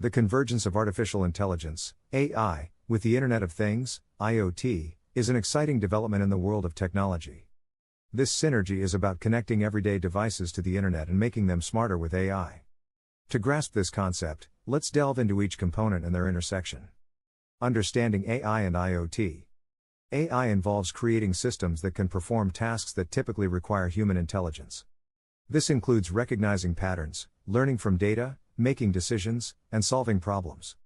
The convergence of artificial intelligence, AI, with the Internet of Things, IoT, is an exciting development in the world of technology. This synergy is about connecting everyday devices to the Internet and making them smarter with AI. To grasp this concept, let's delve into each component and their intersection. Understanding AI and IoT. AI involves creating systems that can perform tasks that typically require human intelligence. This includes recognizing patterns, learning from data, making decisions, and solving problems.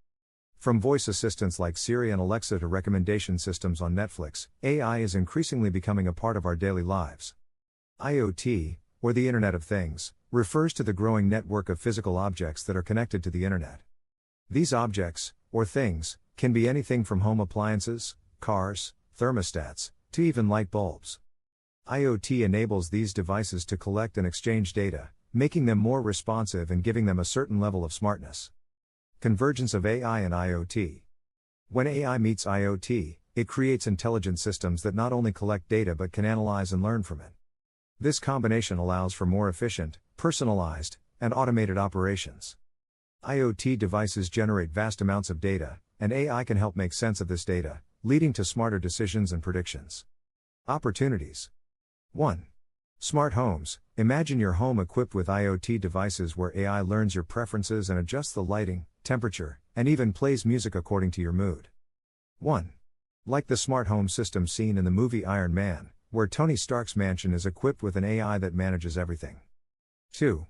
From voice assistants like Siri and Alexa to recommendation systems on Netflix, AI is increasingly becoming a part of our daily lives. IoT, or the Internet of Things, refers to the growing network of physical objects that are connected to the Internet. These objects, or things, can be anything from home appliances, cars, thermostats, to even light bulbs. IoT enables these devices to collect and exchange data, making them more responsive and giving them a certain level of smartness. Convergence of AI and IoT. When AI meets IoT, it creates intelligent systems that not only collect data but can analyze and learn from it. This combination allows for more efficient, personalized, and automated operations. IoT devices generate vast amounts of data, and AI can help make sense of this data, leading to smarter decisions and predictions. Opportunities. 1. Smart homes. Imagine your home equipped with IoT devices where AI learns your preferences and adjusts the lighting, temperature, and even plays music according to your mood. 1. Like the smart home system seen in the movie Iron Man, where Tony Stark's mansion is equipped with an AI that manages everything. 2.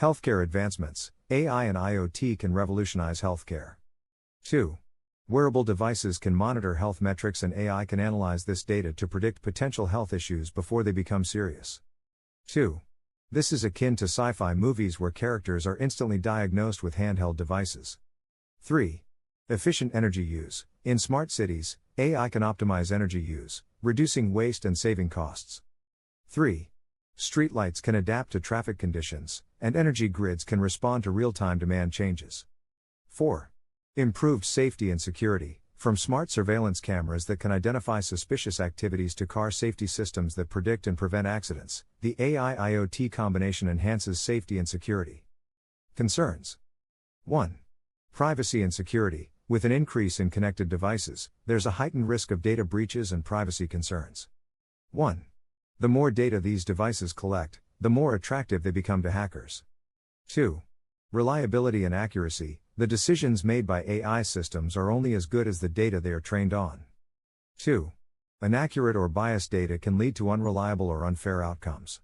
Healthcare advancements. AI and IoT can revolutionize healthcare. 2. Wearable devices can monitor health metrics and AI can analyze this data to predict potential health issues before they become serious. 2. This is akin to sci-fi movies where characters are instantly diagnosed with handheld devices. 3. Efficient energy use. In smart cities, AI can optimize energy use, reducing waste and saving costs. 3. Streetlights can adapt to traffic conditions, and energy grids can respond to real-time demand changes. 4. Improved safety and security. From smart surveillance cameras that can identify suspicious activities to car safety systems that predict and prevent accidents, the AI-IoT combination enhances safety and security. Concerns. 1. Privacy and security. With an increase in connected devices, there's a heightened risk of data breaches and privacy concerns. 1. The more data these devices collect, the more attractive they become to hackers. 2. Reliability and accuracy. The decisions made by AI systems are only as good as the data they are trained on. 2. Inaccurate or biased data can lead to unreliable or unfair outcomes.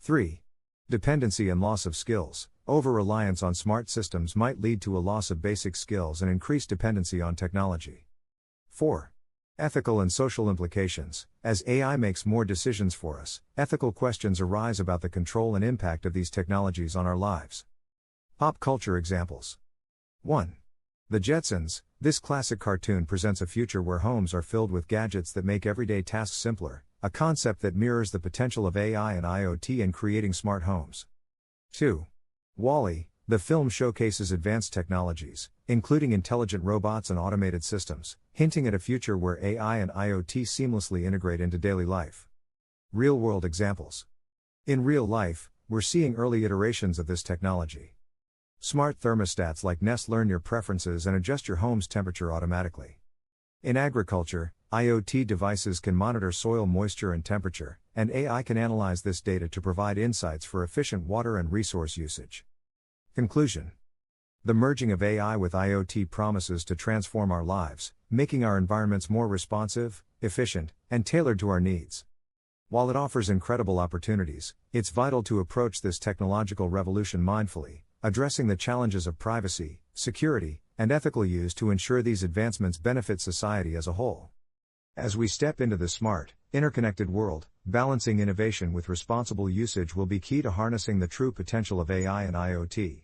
3. Dependency and loss of skills. Over-reliance on smart systems might lead to a loss of basic skills and increased dependency on technology. 4. Ethical and social implications. As AI makes more decisions for us, ethical questions arise about the control and impact of these technologies on our lives. Pop culture examples. 1. The Jetsons. This classic cartoon presents a future where homes are filled with gadgets that make everyday tasks simpler, a concept that mirrors the potential of AI and IoT in creating smart homes. 2. WALL-E. The film showcases advanced technologies, including intelligent robots and automated systems, hinting at a future where AI and IoT seamlessly integrate into daily life. Real-world examples. In real life, we're seeing early iterations of this technology. Smart thermostats like Nest learn your preferences and adjust your home's temperature automatically. In agriculture, IoT devices can monitor soil moisture and temperature, and AI can analyze this data to provide insights for efficient water and resource usage. Conclusion. The merging of AI with IoT promises to transform our lives, making our environments more responsive, efficient, and tailored to our needs. While it offers incredible opportunities, it's vital to approach this technological revolution mindfully, addressing the challenges of privacy, security, and ethical use to ensure these advancements benefit society as a whole. As we step into the smart, interconnected world, balancing innovation with responsible usage will be key to harnessing the true potential of AI and IoT.